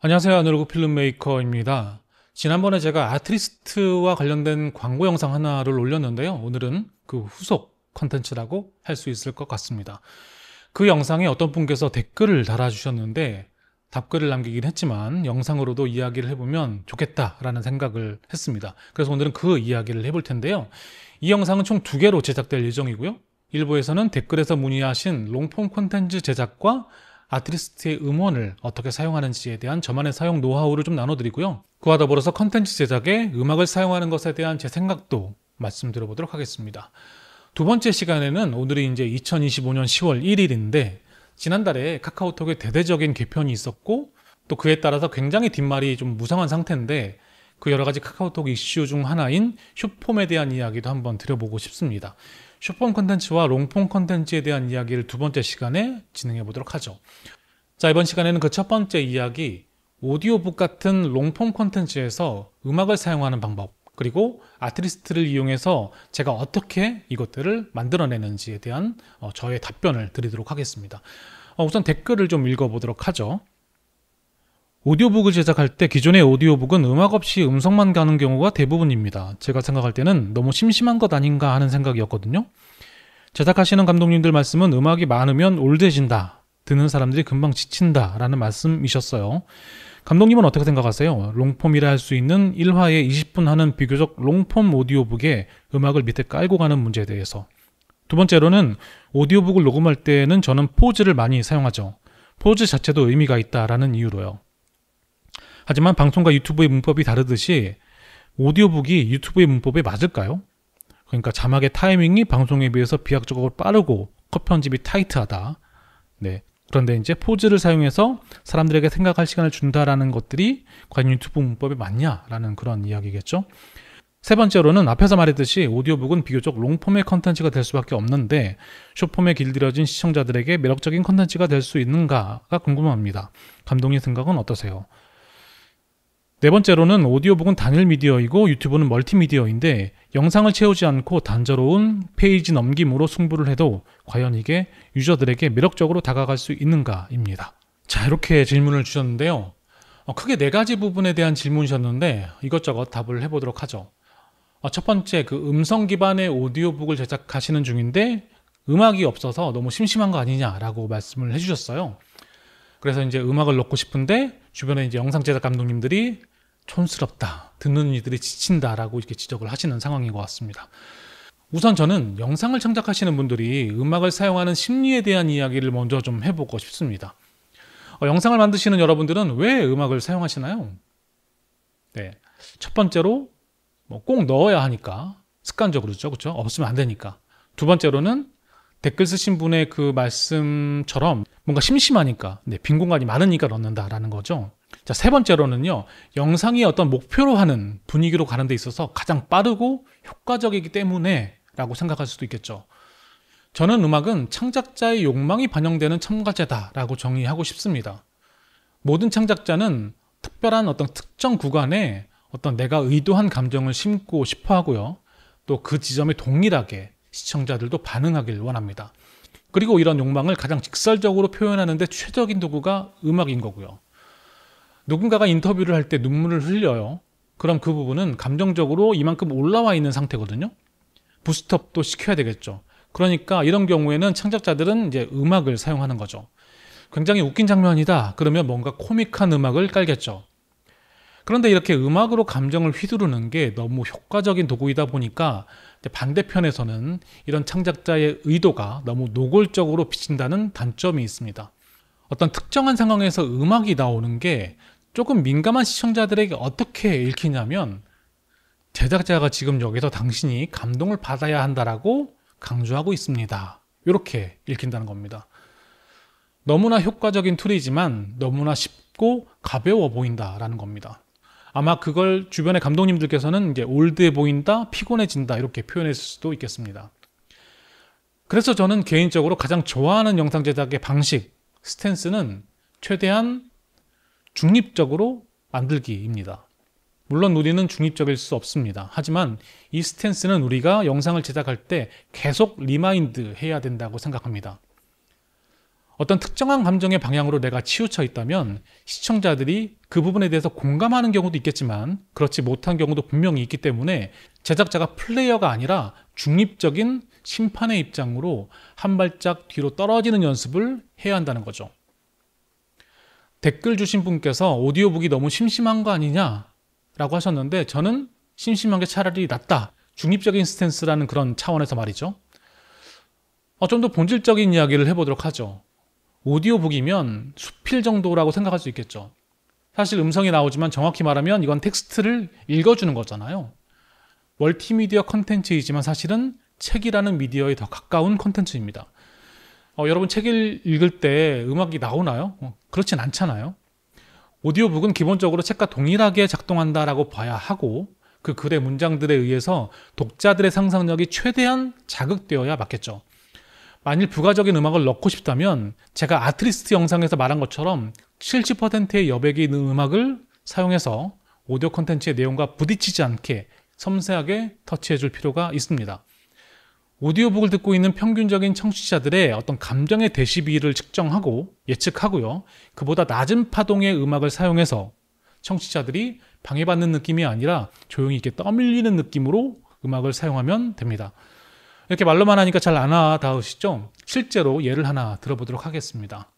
안녕하세요. 아날로그 필름메이커입니다. 지난번에 제가 아트리스트와 관련된 광고 영상 하나를 올렸는데요. 오늘은 그 후속 컨텐츠라고 할 수 있을 것 같습니다. 그 영상에 어떤 분께서 댓글을 달아주셨는데 답글을 남기긴 했지만 영상으로도 이야기를 해보면 좋겠다라는 생각을 했습니다. 그래서 오늘은 그 이야기를 해볼 텐데요. 이 영상은 총 2개로 제작될 예정이고요. 일부에서는 댓글에서 문의하신 롱폼 콘텐츠 제작과 아트리스트의 음원을 어떻게 사용하는지에 대한 저만의 사용 노하우를 좀 나눠드리고요. 그와 더불어서 컨텐츠 제작에 음악을 사용하는 것에 대한 제 생각도 말씀드려보도록 하겠습니다. 두 번째 시간에는 오늘이 이제 2025년 10월 1일인데 지난달에 카카오톡에 대대적인 개편이 있었고 또 그에 따라서 굉장히 뒷말이 좀 무성한 상태인데 그 여러 가지 카카오톡 이슈 중 하나인 숏폼에 대한 이야기도 한번 드려보고 싶습니다. 숏폼 콘텐츠와 롱폼 콘텐츠에 대한 이야기를 두 번째 시간에 진행해 보도록 하죠. 자, 이번 시간에는 그 첫 번째 이야기, 오디오북 같은 롱폼 콘텐츠에서 음악을 사용하는 방법, 그리고 아트리스트를 이용해서 제가 어떻게 이것들을 만들어내는지에 대한 저의 답변을 드리도록 하겠습니다. 우선 댓글을 좀 읽어보도록 하죠. 오디오북을 제작할 때 기존의 오디오북은 음악 없이 음성만 가는 경우가 대부분입니다. 제가 생각할 때는 너무 심심한 것 아닌가 하는 생각이었거든요. 제작하시는 감독님들 말씀은 음악이 많으면 올드해진다, 듣는 사람들이 금방 지친다 라는 말씀이셨어요. 감독님은 어떻게 생각하세요? 롱폼이라 할 수 있는 1화에 20분 하는 비교적 롱폼 오디오북에 음악을 밑에 깔고 가는 문제에 대해서. 두 번째로는 오디오북을 녹음할 때는 저는 포즈를 많이 사용하죠. 포즈 자체도 의미가 있다라는 이유로요. 하지만 방송과 유튜브의 문법이 다르듯이 오디오북이 유튜브의 문법에 맞을까요? 그러니까 자막의 타이밍이 방송에 비해서 비약적으로 빠르고 컷 편집이 타이트하다. 네. 그런데 이제 포즈를 사용해서 사람들에게 생각할 시간을 준다라는 것들이 과연 유튜브 문법에 맞냐라는 그런 이야기겠죠. 세 번째로는 앞에서 말했듯이 오디오북은 비교적 롱폼의 컨텐츠가 될 수밖에 없는데 숏폼에 길들여진 시청자들에게 매력적인 컨텐츠가 될 수 있는가가 궁금합니다. 감독님 생각은 어떠세요? 네 번째로는 오디오북은 단일 미디어이고 유튜브는 멀티미디어인데 영상을 채우지 않고 단조로운 페이지 넘김으로 승부를 해도 과연 이게 유저들에게 매력적으로 다가갈 수 있는가입니다. 자, 이렇게 질문을 주셨는데요. 크게 4가지 부분에 대한 질문이셨는데 이것저것 답을 해보도록 하죠. 첫 번째, 그 음성 기반의 오디오북을 제작하시는 중인데 음악이 없어서 너무 심심한 거 아니냐라고 말씀을 해주셨어요. 그래서 이제 음악을 넣고 싶은데 주변에 이제 영상 제작 감독님들이 촌스럽다, 듣는 이들이 지친다라고 이렇게 지적을 하시는 상황인 것 같습니다. 우선 저는 영상을 창작하시는 분들이 음악을 사용하는 심리에 대한 이야기를 먼저 좀 해보고 싶습니다. 영상을 만드시는 여러분들은 왜 음악을 사용하시나요? 네, 첫 번째로 꼭 넣어야 하니까, 습관적으로죠, 그렇죠? 없으면 안 되니까. 두 번째로는 댓글 쓰신 분의 그 말씀처럼 뭔가 심심하니까, 빈 공간이 많으니까 넣는다라는 거죠. 자, 세 번째로는요, 영상이 어떤 목표로 하는 분위기로 가는 데 있어서 가장 빠르고 효과적이기 때문에 라고 생각할 수도 있겠죠. 저는 음악은 창작자의 욕망이 반영되는 첨가제다라고 정의하고 싶습니다. 모든 창작자는 특별한 어떤 특정 구간에 어떤 내가 의도한 감정을 심고 싶어 하고요. 또 그 지점에 동일하게 시청자들도 반응하길 원합니다. 그리고 이런 욕망을 가장 직설적으로 표현하는 데 최적인 도구가 음악인 거고요. 누군가가 인터뷰를 할 때 눈물을 흘려요. 그럼 그 부분은 감정적으로 이만큼 올라와 있는 상태거든요. 부스트업도 시켜야 되겠죠. 그러니까 이런 경우에는 창작자들은 이제 음악을 사용하는 거죠. 굉장히 웃긴 장면이다. 그러면 뭔가 코믹한 음악을 깔겠죠. 그런데 이렇게 음악으로 감정을 휘두르는 게 너무 효과적인 도구이다 보니까 반대편에서는 이런 창작자의 의도가 너무 노골적으로 비친다는 단점이 있습니다. 어떤 특정한 상황에서 음악이 나오는 게 조금 민감한 시청자들에게 어떻게 읽히냐면 제작자가 지금 여기서 당신이 감동을 받아야 한다라고 강조하고 있습니다. 이렇게 읽힌다는 겁니다. 너무나 효과적인 툴이지만 너무나 쉽고 가벼워 보인다라는 겁니다. 아마 그걸 주변의 감독님들께서는 이제 올드해 보인다, 피곤해진다 이렇게 표현했을 수도 있겠습니다. 그래서 저는 개인적으로 가장 좋아하는 영상 제작의 방식, 스탠스는 최대한 중립적으로 만들기입니다. 물론 우리는 중립적일 수 없습니다. 하지만 이 스탠스는 우리가 영상을 제작할 때 계속 리마인드 해야 된다고 생각합니다. 어떤 특정한 감정의 방향으로 내가 치우쳐 있다면 시청자들이 그 부분에 대해서 공감하는 경우도 있겠지만 그렇지 못한 경우도 분명히 있기 때문에 제작자가 플레이어가 아니라 중립적인 심판의 입장으로 한 발짝 뒤로 떨어지는 연습을 해야 한다는 거죠. 댓글 주신 분께서 오디오북이 너무 심심한 거 아니냐 라고 하셨는데 저는 심심한 게 차라리 낫다. 중립적인 스탠스라는 그런 차원에서 말이죠. 좀 더 본질적인 이야기를 해보도록 하죠. 오디오북이면 수필 정도라고 생각할 수 있겠죠. 사실 음성이 나오지만 정확히 말하면 이건 텍스트를 읽어주는 거잖아요. 멀티미디어 컨텐츠이지만 사실은 책이라는 미디어에 더 가까운 컨텐츠입니다. 여러분 책을 읽을 때 음악이 나오나요? 그렇진 않잖아요. 오디오북은 기본적으로 책과 동일하게 작동한다라고 봐야 하고 그 글의 문장들에 의해서 독자들의 상상력이 최대한 자극되어야 맞겠죠. 만일 부가적인 음악을 넣고 싶다면 제가 아트리스트 영상에서 말한 것처럼 70%의 여백이 있는 음악을 사용해서 오디오 콘텐츠의 내용과 부딪히지 않게 섬세하게 터치해 줄 필요가 있습니다. 오디오북을 듣고 있는 평균적인 청취자들의 어떤 감정의 데시벨을 측정하고 예측하고요. 그보다 낮은 파동의 음악을 사용해서 청취자들이 방해받는 느낌이 아니라 조용히 이렇게 떠밀리는 느낌으로 음악을 사용하면 됩니다. 이렇게 말로만 하니까 잘 안 와닿으시죠? 실제로 예를 하나 들어보도록 하겠습니다.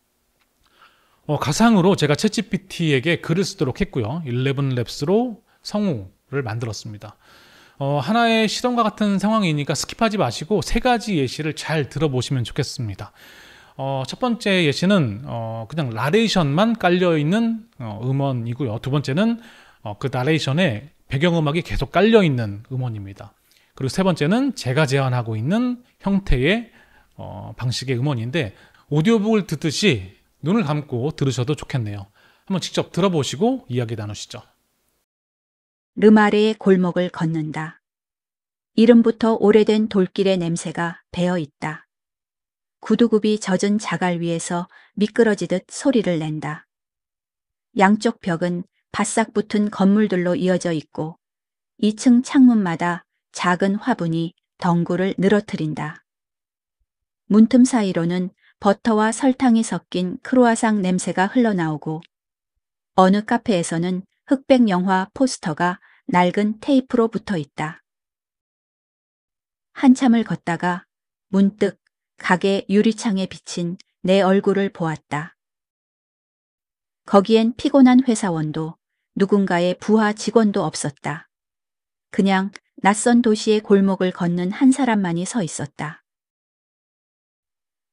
가상으로 제가 챗GPT에게 글을 쓰도록 했고요. 11랩스로 성우를 만들었습니다. 하나의 실험과 같은 상황이니까 스킵하지 마시고 세 가지 예시를 잘 들어보시면 좋겠습니다. 첫 번째 예시는 그냥 나레이션만 깔려있는 음원이고요. 두 번째는 그 나레이션에 배경음악이 계속 깔려있는 음원입니다. 그리고 세 번째는 제가 제안하고 있는 형태의 방식의 음원인데 오디오북을 듣듯이 눈을 감고 들으셔도 좋겠네요. 한번 직접 들어보시고 이야기 나누시죠. 르마르의 골목을 걷는다. 이름부터 오래된 돌길의 냄새가 배어 있다. 구두굽이 젖은 자갈 위에서 미끄러지듯 소리를 낸다. 양쪽 벽은 바싹 붙은 건물들로 이어져 있고 2층 창문마다 작은 화분이 덩굴을 늘어뜨린다. 문틈 사이로는 버터와 설탕이 섞인 크루아상 냄새가 흘러나오고 어느 카페에서는 흑백 영화 포스터가 낡은 테이프로 붙어 있다. 한참을 걷다가 문득 가게 유리창에 비친 내 얼굴을 보았다. 거기엔 피곤한 회사원도 누군가의 부하 직원도 없었다. 그냥 낯선 도시의 골목을 걷는 한 사람만이 서 있었다.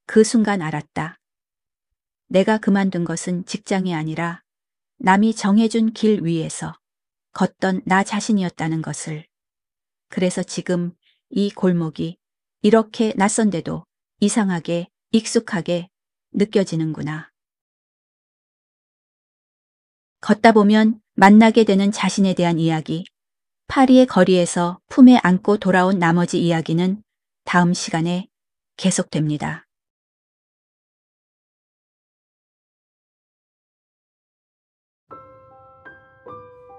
그 순간 알았다. 내가 그만둔 것은 직장이 아니라 남이 정해준 길 위에서 걷던 나 자신이었다는 것을. 그래서 지금 이 골목이 이렇게 낯선데도 이상하게 익숙하게 느껴지는구나. 걷다 보면 만나게 되는 자신에 대한 이야기, 파리의 거리에서 품에 안고 돌아온 나머지 이야기는 다음 시간에 계속됩니다.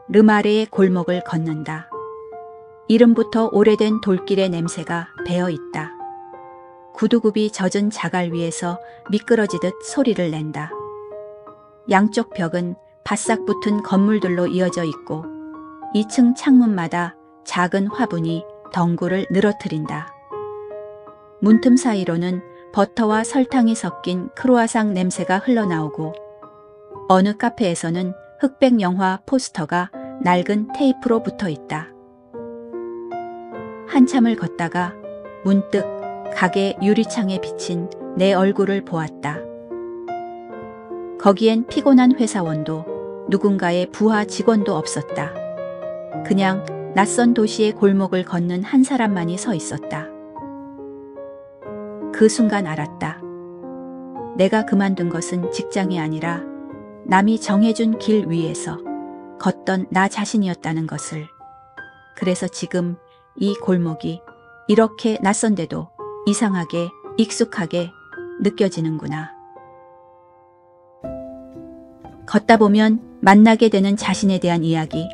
르마르의 골목을 걷는다. 이름부터 오래된 돌길의 냄새가 배어 있다. 구두굽이 젖은 자갈 위에서 미끄러지듯 소리를 낸다. 양쪽 벽은 바싹 붙은 건물들로 이어져 있고 2층 창문마다 작은 화분이 덩굴을 늘어뜨린다. 문틈 사이로는 버터와 설탕이 섞인 크루아상 냄새가 흘러나오고 어느 카페에서는 흑백 영화 포스터가 낡은 테이프로 붙어 있다. 한참을 걷다가 문득 가게 유리창에 비친 내 얼굴을 보았다. 거기엔 피곤한 회사원도 누군가의 부하 직원도 없었다. 그냥 낯선 도시의 골목을 걷는 한 사람만이 서 있었다. 그 순간 알았다. 내가 그만둔 것은 직장이 아니라 남이 정해준 길 위에서 걷던 나 자신이었다는 것을. 그래서 지금 이 골목이 이렇게 낯선데도 이상하게 익숙하게 느껴지는구나. 걷다 보면 만나게 되는 자신에 대한 이야기,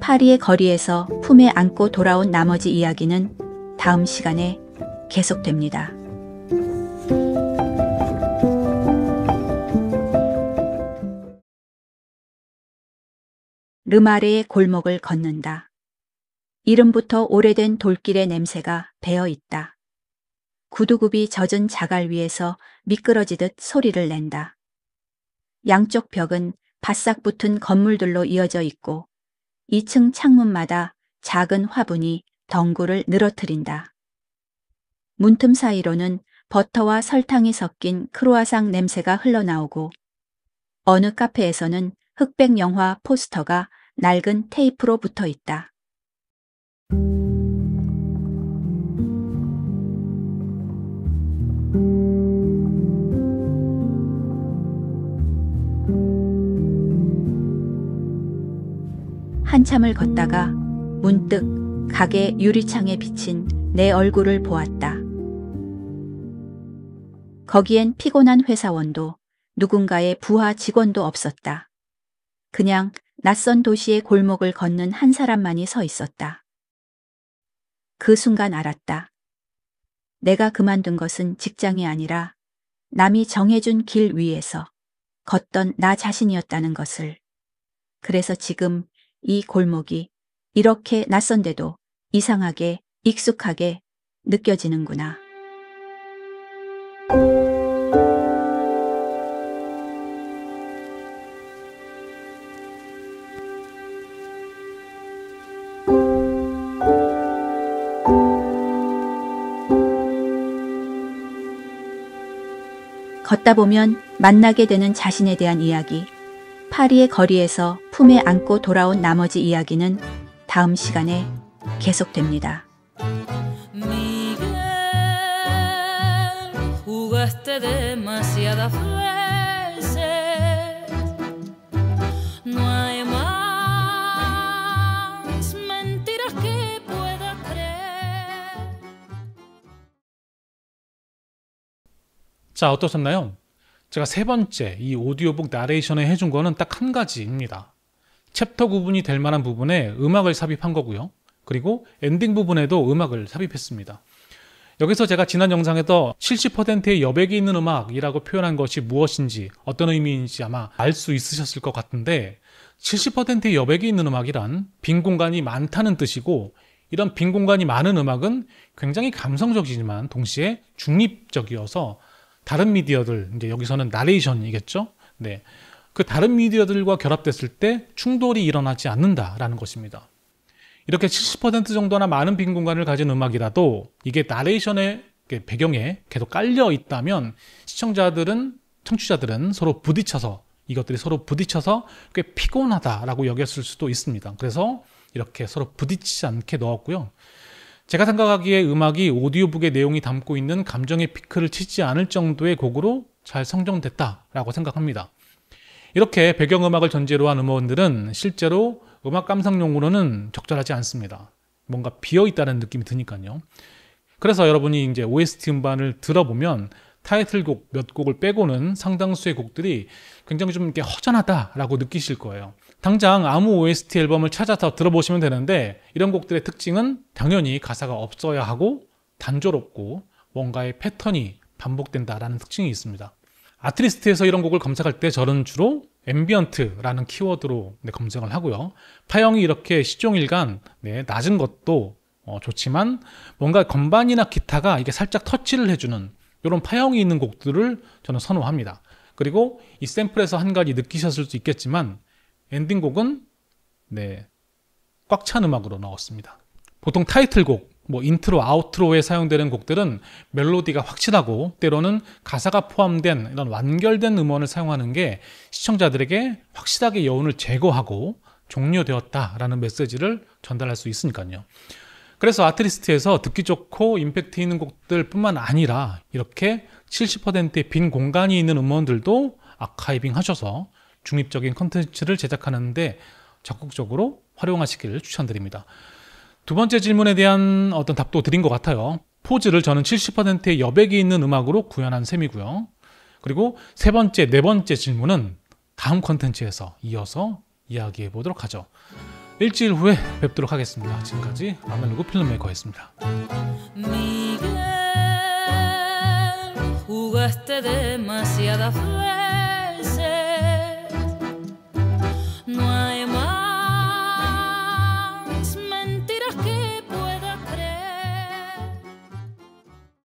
파리의 거리에서 품에 안고 돌아온 나머지 이야기는 다음 시간에 계속됩니다. 르마레의 골목을 걷는다. 이름부터 오래된 돌길의 냄새가 배어 있다. 구두굽이 젖은 자갈 위에서 미끄러지듯 소리를 낸다. 양쪽 벽은 바싹 붙은 건물들로 이어져 있고 2층 창문마다 작은 화분이 덩굴을 늘어뜨린다. 문틈 사이로는 버터와 설탕이 섞인 크루아상 냄새가 흘러나오고 어느 카페에서는 흑백 영화 포스터가 낡은 테이프로 붙어 있다. 한참을 걷다가 문득 가게 유리창에 비친 내 얼굴을 보았다. 거기엔 피곤한 회사원도 누군가의 부하 직원도 없었다. 그냥 낯선 도시의 골목을 걷는 한 사람만이 서 있었다. 그 순간 알았다. 내가 그만둔 것은 직장이 아니라 남이 정해준 길 위에서 걷던 나 자신이었다는 것을. 그래서 지금 이 골목이 이렇게 낯선데도 이상하게 익숙하게 느껴지는구나. 걷다 보면 만나게 되는 자신에 대한 이야기, 파리의 거리에서 품에 안고 돌아온 나머지 이야기는 다음 시간에 계속됩니다. Miguel, jugaste demasiadas veces. No hay más mentiras que pueda creer. 자, 어떠셨나요? 제가 세 번째 이 오디오북 나레이션에 해준 거는 딱 한 가지입니다. 챕터 구분이 될 만한 부분에 음악을 삽입한 거고요. 그리고 엔딩 부분에도 음악을 삽입했습니다. 여기서 제가 지난 영상에서 70%의 여백이 있는 음악이라고 표현한 것이 무엇인지 어떤 의미인지 아마 알 수 있으셨을 것 같은데 70%의 여백이 있는 음악이란 빈 공간이 많다는 뜻이고 이런 빈 공간이 많은 음악은 굉장히 감성적이지만 동시에 중립적이어서 다른 미디어들, 이제 여기서는 나레이션이겠죠? 네. 그 다른 미디어들과 결합됐을 때 충돌이 일어나지 않는다라는 것입니다. 이렇게 70% 정도나 많은 빈 공간을 가진 음악이라도 이게 나레이션의 배경에 계속 깔려 있다면 청취자들은 서로 부딪혀서 이것들이 서로 부딪혀서 꽤 피곤하다라고 여겼을 수도 있습니다. 그래서 이렇게 서로 부딪히지 않게 넣었고요. 제가 생각하기에 음악이 오디오북의 내용이 담고 있는 감정의 피크를 치지 않을 정도의 곡으로 잘 성정됐다라고 생각합니다. 이렇게 배경음악을 전제로 한 음원들은 실제로 음악 감상용으로는 적절하지 않습니다. 뭔가 비어있다는 느낌이 드니까요. 그래서 여러분이 이제 OST 음반을 들어보면 타이틀곡 몇 곡을 빼고는 상당수의 곡들이 굉장히 좀 이렇게 허전하다라고 느끼실 거예요. 당장 아무 OST 앨범을 찾아서 들어보시면 되는데 이런 곡들의 특징은 당연히 가사가 없어야 하고 단조롭고 뭔가의 패턴이 반복된다라는 특징이 있습니다. 아트리스트에서 이런 곡을 검색할 때 저는 주로 앰비언트라는 키워드로 검색을 하고요. 파형이 이렇게 시종일관 낮은 것도 좋지만 뭔가 건반이나 기타가 이게 살짝 터치를 해주는 이런 파형이 있는 곡들을 저는 선호합니다. 그리고 이 샘플에서 한 가지 느끼셨을 수 있겠지만 엔딩곡은 꽉 찬 음악으로 넣었습니다. 보통 타이틀곡, 인트로, 아우트로에 사용되는 곡들은 멜로디가 확실하고 때로는 가사가 포함된 이런 완결된 음원을 사용하는 게 시청자들에게 확실하게 여운을 제거하고 종료되었다라는 메시지를 전달할 수 있으니까요. 그래서 아트리스트에서 듣기 좋고 임팩트 있는 곡들 뿐만 아니라 이렇게 70%의 빈 공간이 있는 음원들도 아카이빙 하셔서 중립적인 컨텐츠를 제작하는데 적극적으로 활용하시기를 추천드립니다. 두 번째 질문에 대한 어떤 답도 드린 것 같아요. 포즈를 저는 70%의 여백이 있는 음악으로 구현한 셈이고요. 그리고 세 번째, 네 번째 질문은 다음 컨텐츠에서 이어서 이야기해 보도록 하죠. 일주일 후에 뵙도록 하겠습니다. 지금까지 아날로그 필름메이커였습니다. Miguel, jugaste demasiadas veces.